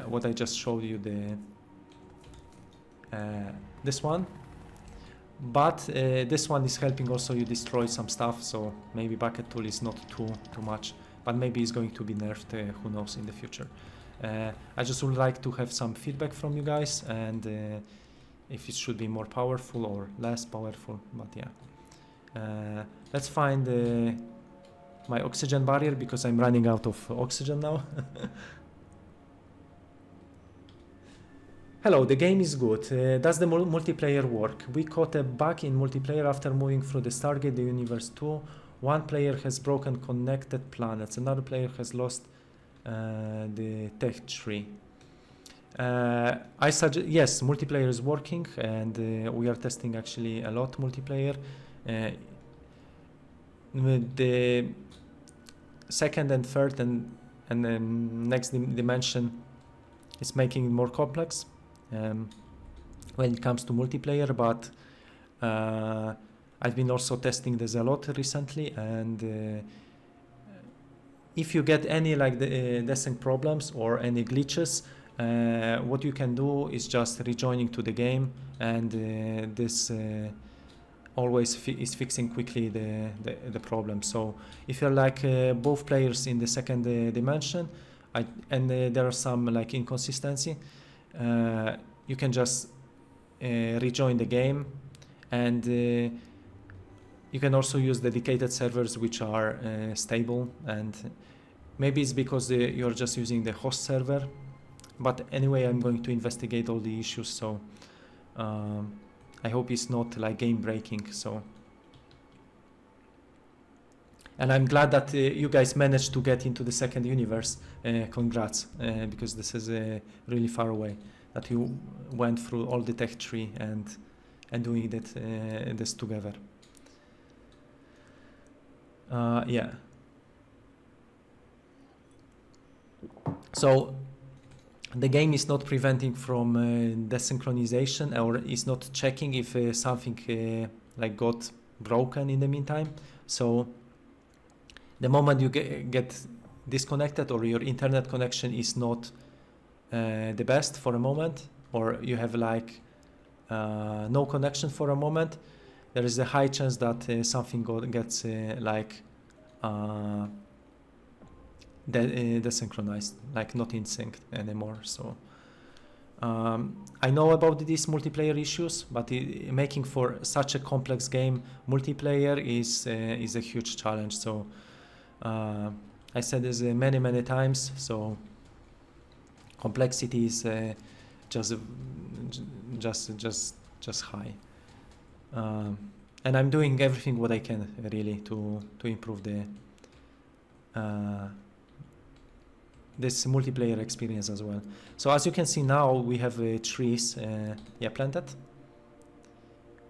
what I just showed you, this one, but this one is helping also you destroy some stuff, so maybe bucket tool is not too much. But maybe it's going to be nerfed, who knows, in the future. I just would like to have some feedback from you guys, and if it should be more powerful or less powerful, but yeah. Let's find my oxygen barrier, because I'm running out of oxygen now. Hello, the game is good. Does the multiplayer work? We caught a bug in multiplayer after moving through the Stargate, the Universe 2. One player has broken connected planets. Another player has lost the tech tree. I suggest, yes, multiplayer is working, and we are testing actually a lot multiplayer. The second and third and next dimension is making it more complex when it comes to multiplayer, but I've been also testing this a lot recently, and if you get any like the desync problems or any glitches, what you can do is just rejoining to the game, and this always is fixing quickly the problem. So if you're like both players in the second dimension, and there are some like inconsistency, you can just rejoin the game, and you can also use dedicated servers which are stable, and maybe it's because you're just using the host server, but anyway, I'm going to investigate all the issues, so I hope it's not like game breaking. So, and I'm glad that you guys managed to get into the second universe. Congrats, because this is really far away, that you went through all the tech tree and doing this together. Yeah. So the game is not preventing from desynchronization, or is not checking if something like got broken in the meantime. So the moment you get disconnected, or your internet connection is not the best for a moment, or you have like no connection for a moment, there is a high chance that something gets desynchronized, like not in sync anymore. So I know about these multiplayer issues, but making for such a complex game multiplayer is a huge challenge. So I said this many times. So complexity is just high. And I'm doing everything what I can really to improve this multiplayer experience as well. So as you can see now, we have trees planted,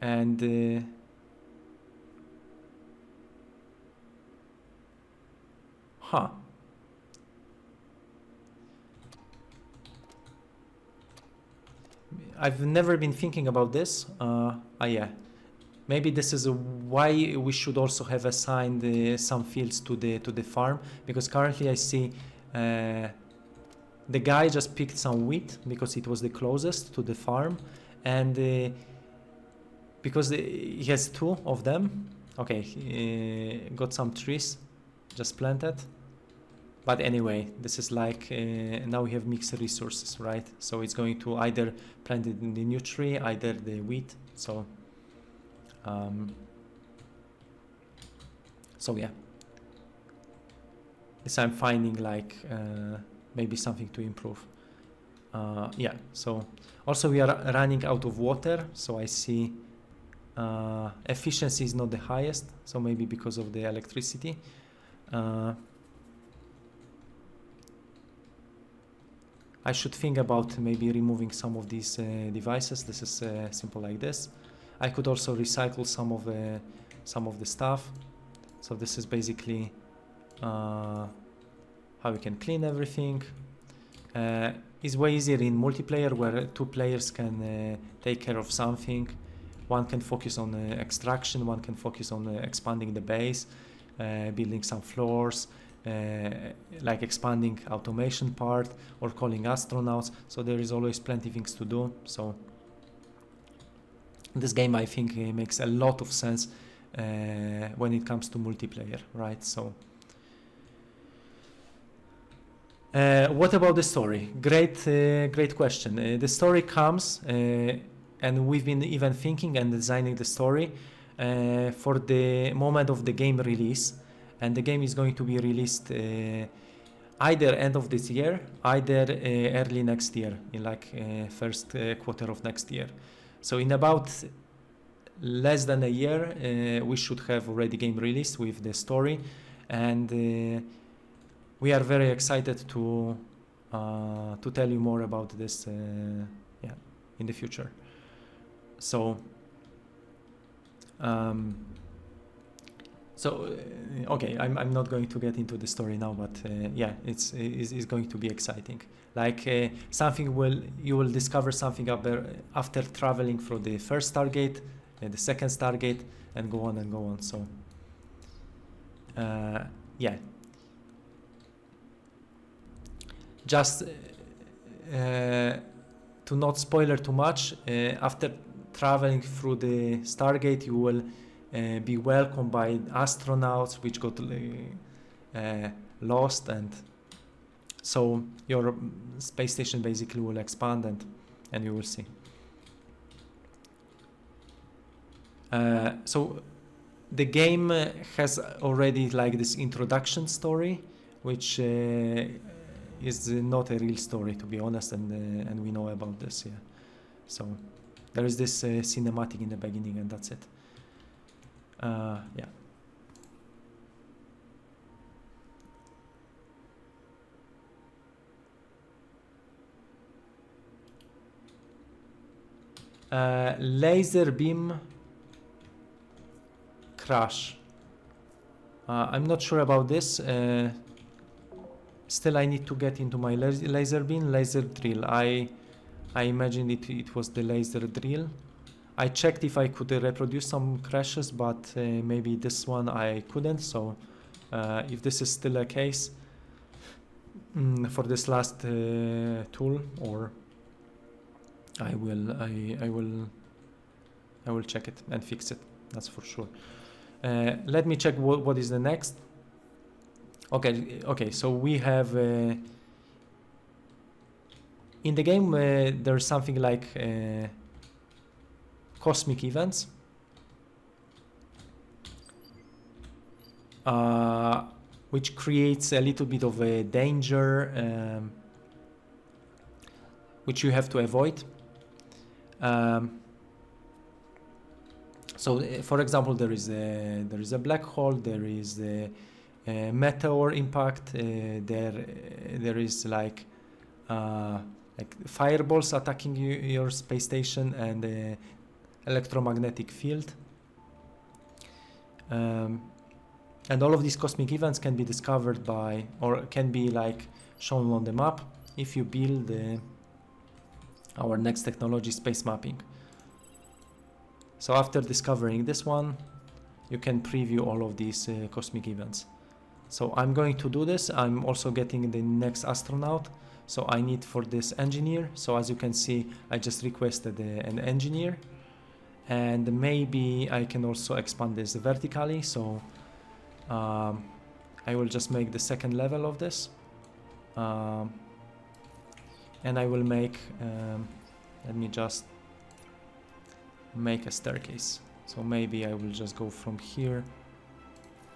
and I've never been thinking about this. Yeah, maybe this is why we should also have assigned some fields to the farm, because currently I see the guy just picked some wheat because it was the closest to the farm, and because he has two of them. Okay, he got some trees just planted. But anyway, this is like now we have mixed resources, right? So it's going to either plant the new tree, either the wheat. So yeah, this I'm finding like maybe something to improve. Yeah, so also we are running out of water, so I see efficiency is not the highest, so maybe because of the electricity. I should think about maybe removing some of these devices. This is simple like this. I could also recycle some of the stuff. So this is basically how we can clean everything. It's way easier in multiplayer, where two players can take care of something. One can focus on extraction, one can focus on expanding the base, building some floors, like expanding automation part, or calling astronauts. So there is always plenty of things to do. So this game, I think, makes a lot of sense when it comes to multiplayer, right? So what about the story? Great question. The story comes, and we've been even thinking and designing the story for the moment of the game release. And the game is going to be released either end of this year, either early next year, in like first quarter of next year. So in about less than a year, we should have already game released with the story, and we are very excited to tell you more about this in the future. So okay, I'm not going to get into the story now, but yeah, it's going to be exciting. Like you will discover something after traveling from the first Stargate, the second Stargate, and go on and go on. So yeah, just to not spoiler too much, after traveling through the Stargate, you will be welcomed by astronauts which got lost, and so your space station basically will expand, and you will see. So the game has already like this introduction story, which is not a real story, to be honest, and we know about this. Yeah, so there is this cinematic in the beginning, and that's it. Yeah. Laser beam crash. I'm not sure about this. Still, I need to get into my laser beam, laser drill. I imagined it was the laser drill. I checked if I could reproduce some crashes, but maybe this one I couldn't. So if this is still a case for this last tool, or I will check it and fix it. That's for sure. Let me check what is the next. Okay. So we have in the game there's something like cosmic events, which creates a little bit of a danger, which you have to avoid. So, for example, there is a black hole, there is a meteor impact, there is like fireballs attacking your space station, and electromagnetic field. And all of these cosmic events can be discovered by, or can be like shown on the map if you build our next technology, space mapping. So after discovering this one, you can preview all of these cosmic events. So I'm going to do this. I'm also getting the next astronaut. So I need for this engineer. So as you can see, I just requested an engineer, and maybe I can also expand this vertically. So I will just make the second level of this, and I will make let me just make a staircase. So maybe I will just go from here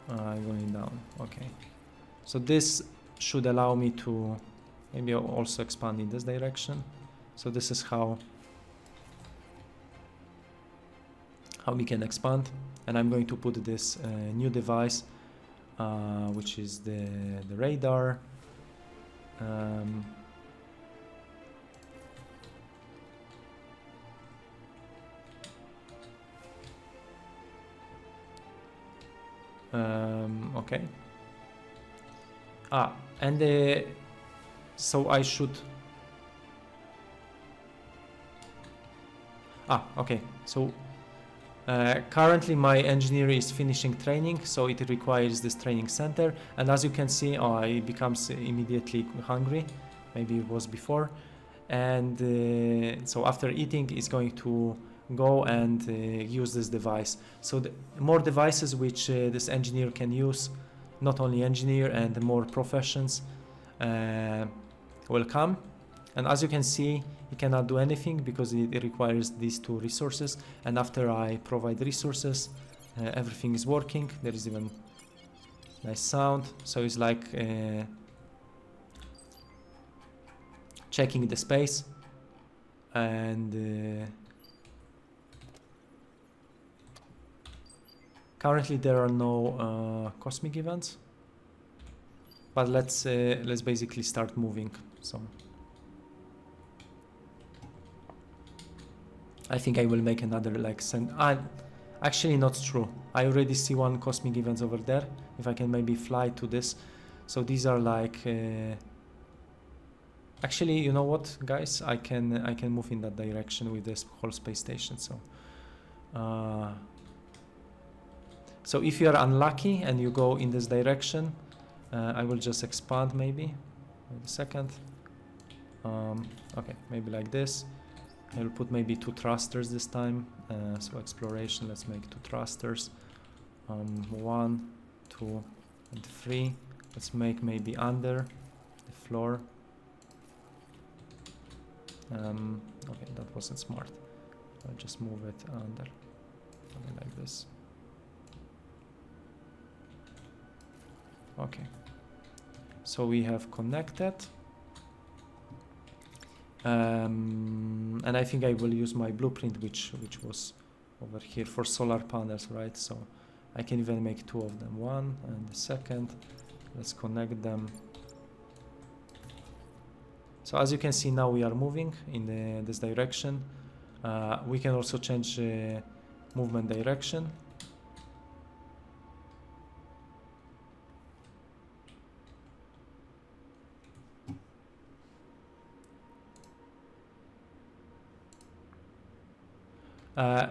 going down. Okay, so this should allow me to maybe also expand in this direction. So this is how we can expand, and I'm going to put this new device, which is the radar. Okay. And so I should. Okay. So currently my engineer is finishing training, so it requires this training center. And as you can see, he becomes immediately hungry. Maybe it was before. And so after eating, he's going to go and use this device. So the more devices which this engineer can use, not only engineer, and more professions will come. And as you can see, he cannot do anything because it requires these two resources. And after I provide resources, everything is working. There is even nice sound. So it's like checking the space, and currently there are no cosmic events, but let's basically start moving. So I think I will make another like actually not true. I already see one cosmic event over there. If I can maybe fly to this. So these are like actually, you know what, guys, I can move in that direction with this whole space station. So so if you are unlucky and you go in this direction, I will just expand maybe. Wait a second. Okay, maybe like this. I'll put maybe 2 thrusters this time. So exploration, let's make 2 thrusters. 1, 2, and 3. Let's make maybe under the floor. Okay, that wasn't smart. I'll just move it under, something like this. Okay, so we have connected. And I think I will use my blueprint, which was over here for solar panels, right? So I can even make 2 of them, 1 and the second. Let's connect them. So as you can see, now we are moving in this direction. We can also change movement direction.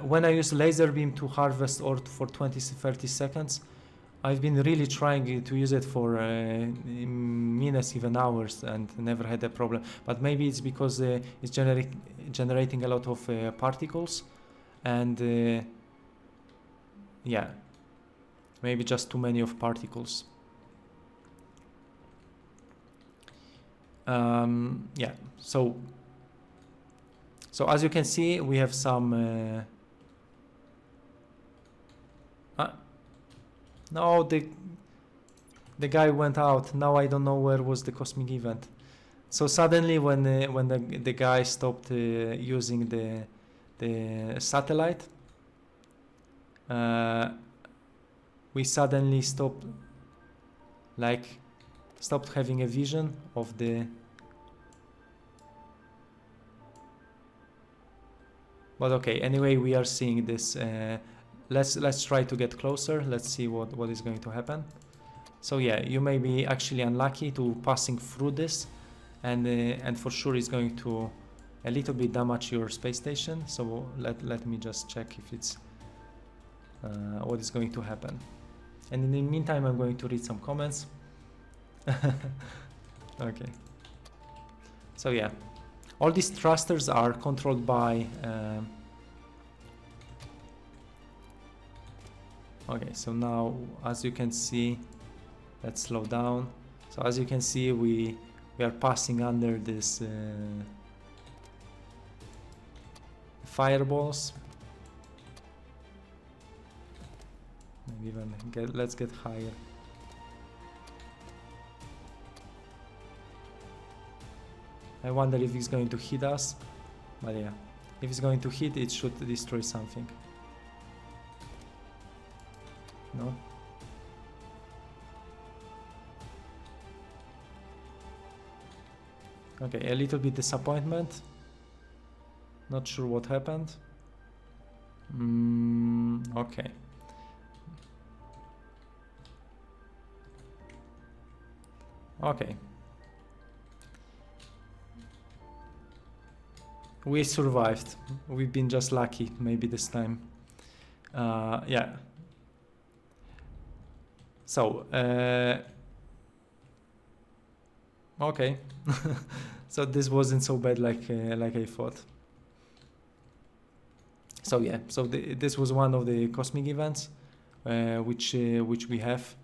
When I use laser beam to harvest ore for 20-30 seconds, I've been really trying to use it for minutes, even hours, and never had a problem. But maybe it's because it's generating a lot of particles, and yeah, maybe just too many of particles. Yeah, so as you can see, we have some no, the guy went out. Now I don't know where was the cosmic event. So suddenly when the guy stopped using the satellite, we suddenly stopped having a vision of the. But okay, anyway, we are seeing this. Let's try to get closer. Let's see what is going to happen. So yeah, you may be actually unlucky to passing through this, and for sure it's going to a little bit damage your space station. So let me just check if it's what is going to happen. And in the meantime, I'm going to read some comments. Okay. So yeah, all these thrusters are controlled by. Okay, so now as you can see, let's slow down. So as you can see, we are passing under this fireballs. Maybe even let's get higher. I wonder if it's going to hit us, but yeah, if it's going to hit, it should destroy something. No? Okay, a little bit disappointment. Not sure what happened. Okay. Okay. We survived. We've been just lucky, maybe this time. Yeah. So, okay. So this wasn't so bad like I thought. So yeah, so this was one of the cosmic events, which we have.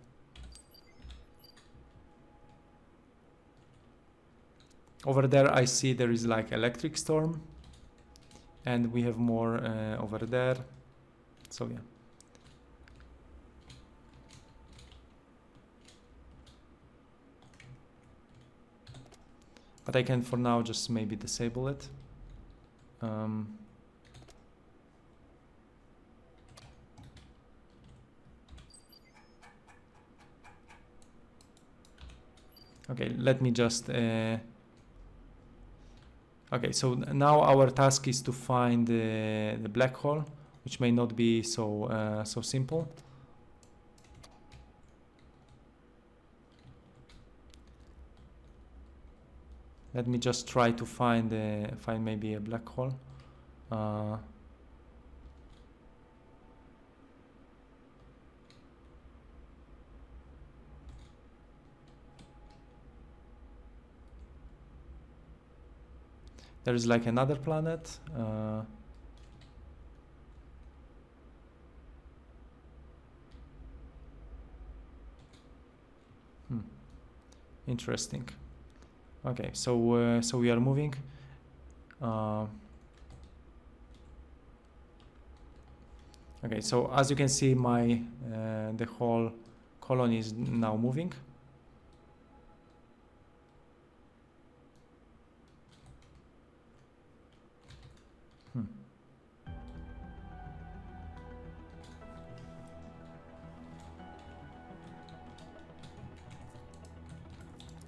Over there, I see there is like electric storm, and we have more over there. So yeah. But I can for now just maybe disable it. Okay, let me just. Okay, so now our task is to find the black hole, which may not be so so simple. Let me just try to find maybe a black hole. There is like another planet. Interesting. Okay, so so we are moving. Okay, so as you can see, my the whole colony is now moving.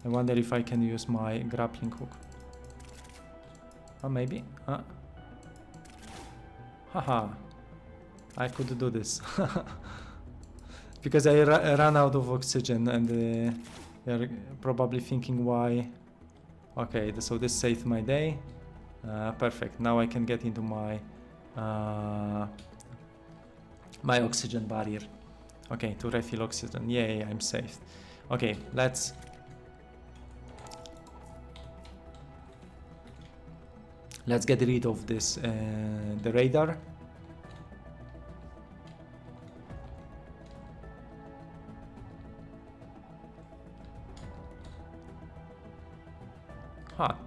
I wonder if I can use my grappling hook. Oh, maybe. Haha. I could do this. Because I ran out of oxygen, and you're probably thinking why. Okay, so this saved my day. Perfect. Now I can get into my my oxygen barrier. Okay, to refill oxygen. Yay, I'm saved. Okay, let's get rid of this the radar.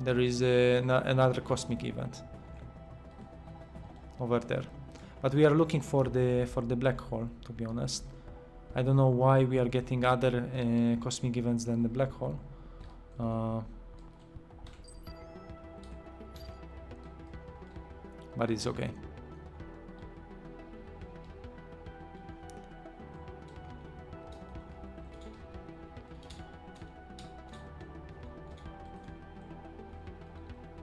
There is another cosmic event over there, but we are looking for the black hole, to be honest. I don't know why we are getting other cosmic events than the black hole. But it's okay.